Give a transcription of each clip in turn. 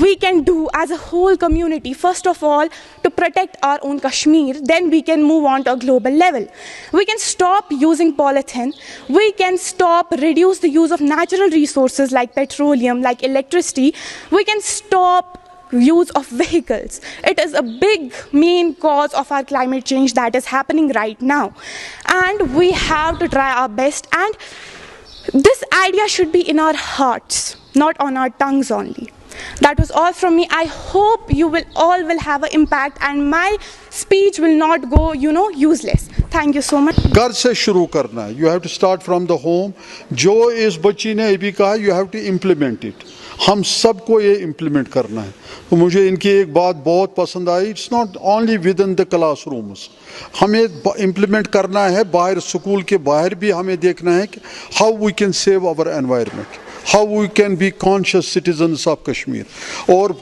we can do as a whole community, first of all, to protect our own Kashmir, then we can move on to a global level. We can stop using polythene. We can reduce the use of natural resources like petroleum, like electricity. We can stop use of vehicles. It is a big main cause of our climate change that is happening right now. And we have to try our best. And this idea should be in our hearts, not on our tongues only. That was all from me. I hope you will all have an impact and my speech will not go, useless. Thank you so much. घर से शुरू करना है. You have to start from the home. जो इस बच्ची ने अभी कहा, you have to implement it. हम सबको ये इम्प्लीमेंट करना है. तो मुझे इनकी एक बात बहुत पसंद आई. It's not only within the classrooms. हमें इम्प्लीमेंट करना है बाहर, स्कूल के बाहर भी हमें देखना है कि how we can save our environment, how we can be conscious citizens of Kashmir. और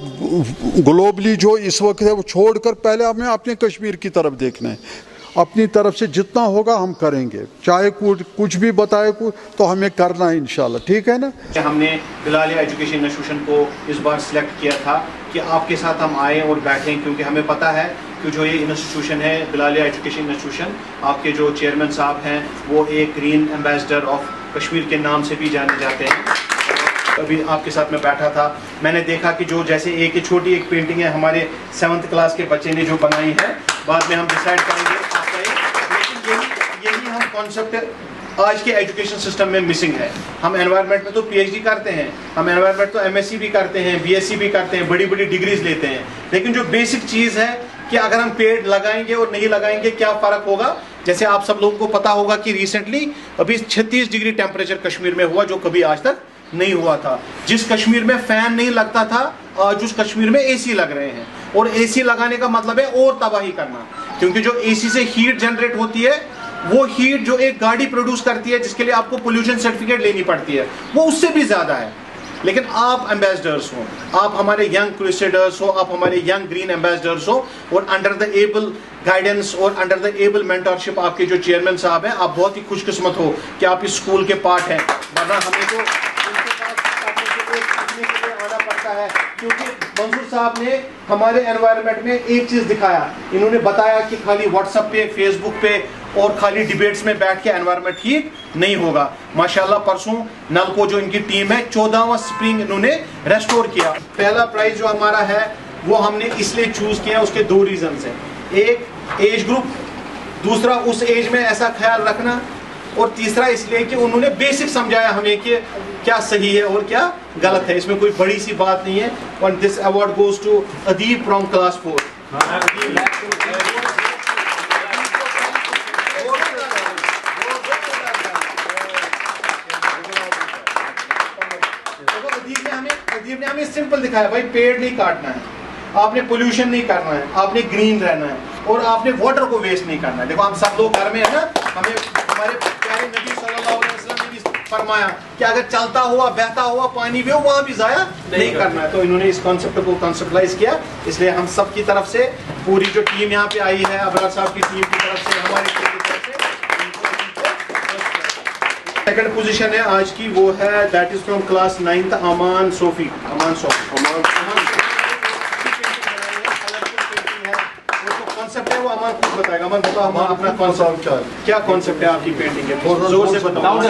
ग्लोबली जो इस वक्त है वो छोड़कर पहले हमें अपने कश्मीर की तरफ देखना है. अपनी तरफ से जितना होगा हम करेंगे, चाहे कुछ भी बताए तो हमें करना है इंशाल्लाह. ठीक है ना. हमने बिलालिया एजुकेशन इंस्टीट्यूशन को इस बार सिलेक्ट किया था कि आपके साथ हम आए और बैठें, क्योंकि हमें पता है कि जो ये इंस्टीट्यूशन है बिलालिया एजुकेशन इंस्टीट्यूशन, आपके जो चेयरमैन साहब हैं वो एक ग्रीन एम्बेसडर ऑफ कश्मीर के नाम से भी जाने जाते हैं. अभी आपके साथ में बैठा था, मैंने देखा कि जो जैसे एक छोटी एक पेंटिंग है हमारे 7th क्लास के बच्चे ने जो बनाई है, बाद में हम डिसाइड करेंगे आपका लेकिन यही हम कॉन्सेप्ट आज के एजुकेशन सिस्टम में मिसिंग है. हम एनवायरनमेंट में तो PhD करते हैं, हम एनवायरनमेंट तो MSc भी करते हैं, BSc भी करते हैं, बड़ी बड़ी डिग्रीज लेते हैं, लेकिन जो बेसिक चीज़ है कि अगर हम पेड़ लगाएंगे और नहीं लगाएंगे क्या फ़र्क होगा. जैसे आप सब लोगों को पता होगा कि रिसेंटली अभी 36 डिग्री टेम्परेचर कश्मीर में हुआ, जो कभी आज तक नहीं हुआ था. जिस कश्मीर में फैन नहीं लगता था, आज उस कश्मीर में AC लग रहे हैं. और AC लगाने का मतलब है और तबाही करना, क्योंकि जो AC से हीट जनरेट होती है, वो हीट जो एक गाड़ी प्रोड्यूस करती है जिसके लिए आपको पोल्यूशन सर्टिफिकेट लेनी पड़ती है, वो उससे भी ज़्यादा है. लेकिन आप एम्बेसडर्स हो, आप हमारे यंग क्रूसेडर्स हो, आप हमारे यंग ग्रीन एम्बेसडर्स हो, और अंडर द एबल गाइडेंस और अंडर द एबल मेंटरशिप आपके जो चेयरमैन साहब हैं, आप बहुत ही खुशकिस्मत हो कि आप इस स्कूल के पार्ट हैं. वरना हमें तो आना पड़ता है, क्योंकि मंसूर साहब ने हमारे एनवायरनमेंट में एक चीज़ दिखाया. इन्होंने बताया कि खाली व्हाट्सएप पे, फेसबुक पे और खाली डिबेट्स में बैठ के एनवायरनमेंट ठीक नहीं होगा. माशाल्लाह परसों नलको जो इनकी टीम है 14वां स्प्रिंग इन्होंने रेस्टोर किया. पहला प्राइज जो हमारा है वो हमने इसलिए चूज किया, उसके 2 रीजन हैं. एक एज ग्रुप, दूसरा उस एज में ऐसा ख्याल रखना, और तीसरा इसलिए कि उन्होंने बेसिक समझाया हमें कि क्या सही है और क्या गलत है. इसमें कोई बड़ी सी बात नहीं है. और this award goes to Adeeb from class 4. Adeeb ने हमें सिंपल दिखाया, भाई पेड़ नहीं काटना है, आपने पोल्यूशन नहीं करना है, आपने ग्रीन रहना है, और आपने वाटर को वेस्ट नहीं करना है. देखो हम सब लोग घर में है ना, हमें हमारे प्यारे नबी सल्लल्लाहु अलैहि वसल्लम ने भी फरमाया कि अगर चलता हुआ बहता हुआ पानी भी हो वहाँ भी जाया नहीं करना है. तो इन्होंने इस कॉन्सेप्ट को कॉन्सेप्टलाइज किया. इसलिए हम सब की तरफ से, पूरी जो टीम यहाँ पे आई है, अबरार साहब की टीम की तरफ से, हमारी टीम की तरफ से, सेकंड पोजीशन है आज की, वो है that is from class 9th Aman Sophie. Concept है वो अमान खुद बताएगा. अमान बताओ हमारा अपना कॉन्सेप्ट क्या कॉन्सेप्ट है आपकी पेंटिंग है, जोर से बताओ.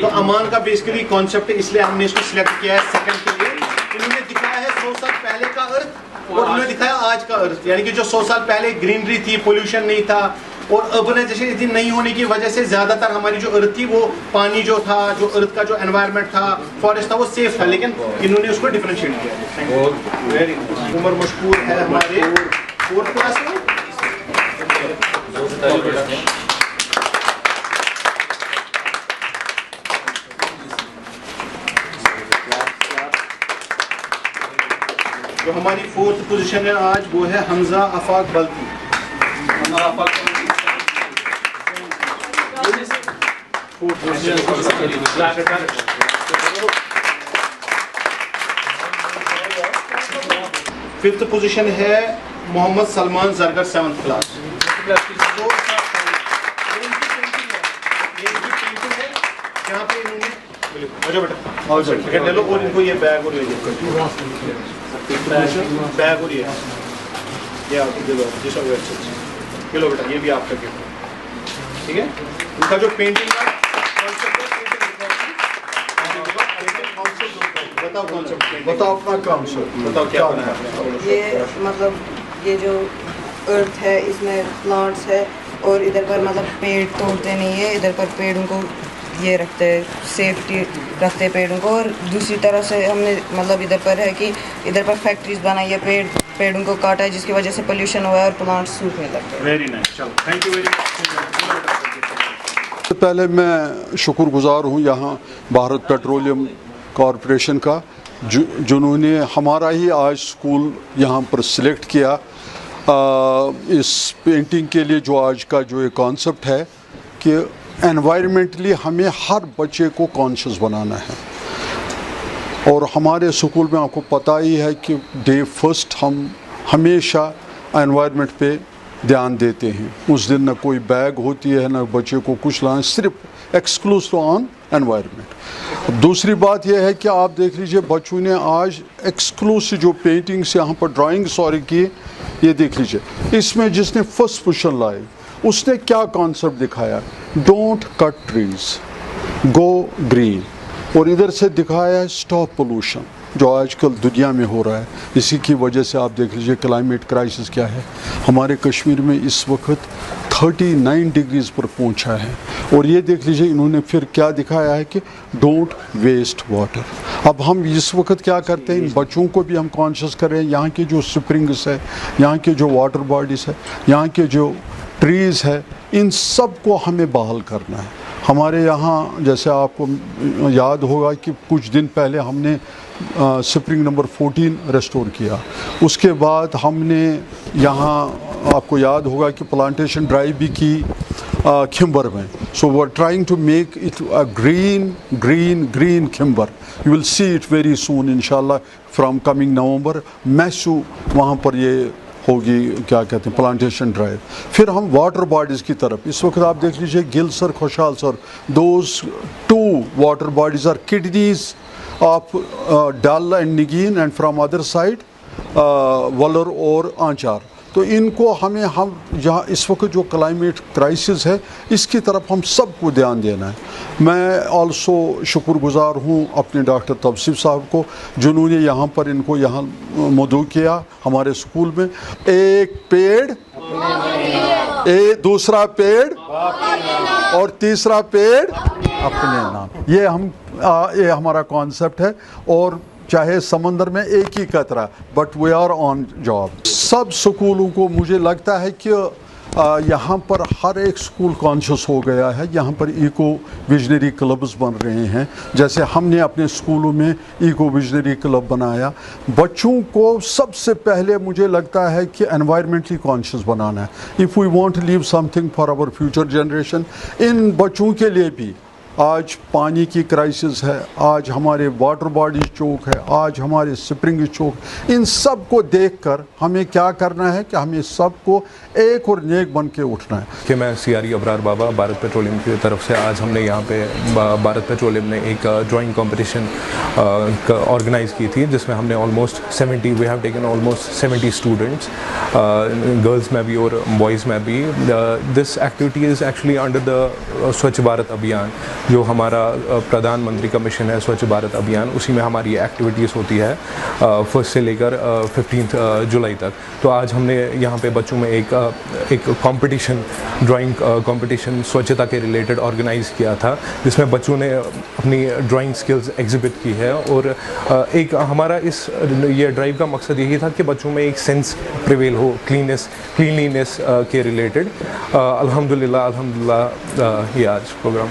तो अमान का बेसिकली कॉन्सेप्ट इसलिए हमने इसको सिलेक्ट किया है सेकंड के लिए. इन्होंने दिखाया है 100 साल पहले का अर्थ, और उन्होंने दिखाया आज का अर्थ. यानी कि जो 100 साल पहले ग्रीनरी थी, पोल्यूशन नहीं था, और अर्बनाइजेशन इतनी नहीं होने की वजह से ज्यादातर हमारी जो अर्थ थी, वो पानी जो था, जो अर्थ का जो एनवायरनमेंट था, फॉरेस्ट था, वो सेफ था. लेकिन इन्होंने उसको डिफरेंशिएट किया. वेरी उमर मशकूर है हमारे 4th क्लास में. जो हमारी 4th पोजीशन है आज, वो है हमजा आफाक बल्की. फिफ्थ पोजीशन है मोहम्मद सलमान जरगर 7th क्लास. जहाँ पे इन्होंने अच्छा बेटा टिकट ले लो और इनको ये बैग और ये बैग और ये आपको दे दो ये लो बेटा, ये भी आपका गिफ्ट, ठीक है। उनका जो पेंटिंग का बताओ अपना कॉन्सेप्ट, बताओ क्या बनाया। ये मतलब ये जो अर्थ है इसमें प्लांट्स है और इधर पर मतलब पेड़ तोड़ते नहीं है, इधर पर पेड़ों को ये रखते हैं, सेफ्टी रखते हैं पेड़ों को। और दूसरी तरफ से हमने मतलब इधर पर है कि इधर पर फैक्ट्रीज बनाई है, पेड़ों को काटा है जिसकी वजह से पोल्यूशन हुआ है और प्लांट्स सूखने लगते हैं। वेरी नाइस, चलो थैंक यू वेरी मच। पहले मैं शुक्रगुजार हूँ यहाँ भारत पेट्रोलियम कॉरपोरेशन का जिन्होंने हमारा ही आज स्कूल यहाँ पर सिलेक्ट किया इस पेंटिंग के लिए। जो आज का जो एक कॉन्सेप्ट है कि एनवायरमेंटली हमें हर बच्चे को कॉन्शियस बनाना है, और हमारे स्कूल में आपको पता ही है कि डे फर्स्ट हम हमेशा एनवायरनमेंट पे ध्यान देते हैं। उस दिन ना कोई बैग होती है ना बच्चे को कुछ लाना, सिर्फ एक्सक्लूसिव ऑन एनवायरनमेंट। दूसरी बात यह है कि आप देख लीजिए बच्चों ने आज एक्सक्लूसिव जो पेंटिंग्स यहाँ पर ड्राइंग की, ये देख लीजिए। इसमें जिसने फर्स्ट पोजीशन लाई उसने क्या कॉन्सेप्ट दिखाया, don't cut trees go green, और इधर से दिखाया है स्टॉप पोल्यूशन जो आजकल दुनिया में हो रहा है। इसी की वजह से आप देख लीजिए क्लाइमेट क्राइसिस क्या है। हमारे कश्मीर में इस वक्त 39 डिग्रीज पर पहुंचा है, और ये देख लीजिए इन्होंने फिर क्या दिखाया है कि डोंट वेस्ट वाटर। अब हम इस वक्त क्या करते हैं, इन बच्चों को भी हम कॉन्शियस कर रहे हैं। यहाँ के जो स्प्रिंग्स है, यहाँ के जो वाटर बॉडीज़ है, यहाँ के जो ट्रीज़ है, इन सब को हमें बहाल करना है। हमारे यहाँ जैसे आपको याद होगा कि कुछ दिन पहले हमने स्प्रिंग नंबर 14 रेस्टोर किया। उसके बाद हमने यहाँ आपको याद होगा कि प्लांटेशन ड्राइव भी की खिम्बर में। So we are trying to make it a green Khimber. You will see it very soon इंशाल्लाह फ्रॉम कमिंग नवंबर। मैसू वहाँ पर ये होगी, क्या कहते हैं, प्लांटेशन ड्राइव। फिर हम वाटर बॉडीज़ की तरफ, इस वक्त आप देख लीजिए Gill sir, Khushhal sir, those 2 water bodies are kidneys of Dal and Nigeen, and from other side Wular और आंचार। तो इनको हम यहाँ इस वक्त जो क्लाइमेट क्राइसिस है इसकी तरफ हम सबको ध्यान देना है। मैं ऑल्सो शुक्रगुजार हूँ अपने डॉक्टर तबसीफ साहब को जिन्होंने यहाँ पर इनको यहाँ मदऊ किया हमारे स्कूल में। एक पेड़ दूसरा पेड़ और तीसरा पेड़ अपने नाम, ये हमारा कॉन्सेप्ट है। और चाहे समंदर में एक ही कतरा, but we are on job. सब स्कूलों को मुझे लगता है कि यहाँ पर हर एक स्कूल कॉन्शियस हो गया है। यहाँ पर इको विजनरी क्लब्स बन रहे हैं, जैसे हमने अपने स्कूलों में इको विजनरी क्लब बनाया। बच्चों को सबसे पहले मुझे लगता है कि एनवायरमेंटली कॉन्शियस बनाना है। If we want to leave something for our future generation. इन बच्चों के लिए भी आज पानी की क्राइसिस है, आज हमारे वाटर बॉडीज चोक है, आज हमारे स्प्रिंग चोक। इन सब को देखकर हमें क्या करना है कि हमें सबको एक और नेक बन के उठना है। कि मैं सीआरई अबरार बाबा भारत पेट्रोलियम की तरफ से आज हमने यहाँ पे भारत पेट्रोलियम ने एक ड्राइंग कंपटीशन ऑर्गेनाइज़ की थी, जिसमें हमने almost 70 we have taken almost 70 students, girls में भी और बॉयज़ में भी। This activity is actually under the Swachh Bharat अभियान, जो हमारा प्रधानमंत्री का मिशन है स्वच्छ भारत अभियान। उसी में हमारी एक्टिविटीज़ होती है 1 से लेकर 15 जुलाई तक। तो आज हमने यहाँ पे बच्चों में एक कंपटीशन, ड्राइंग कंपटीशन स्वच्छता के रिलेटेड ऑर्गेनाइज़ किया था, जिसमें बच्चों ने अपनी ड्राइंग स्किल्स एग्जिबिट की है। और एक हमारा ये ड्राइव का मकसद यही था कि बच्चों में एक सेंस प्रिवेल हो क्लीनलीनेस के रिलेटेड। अल्हम्दुलिल्लाह ये आज प्रोग्राम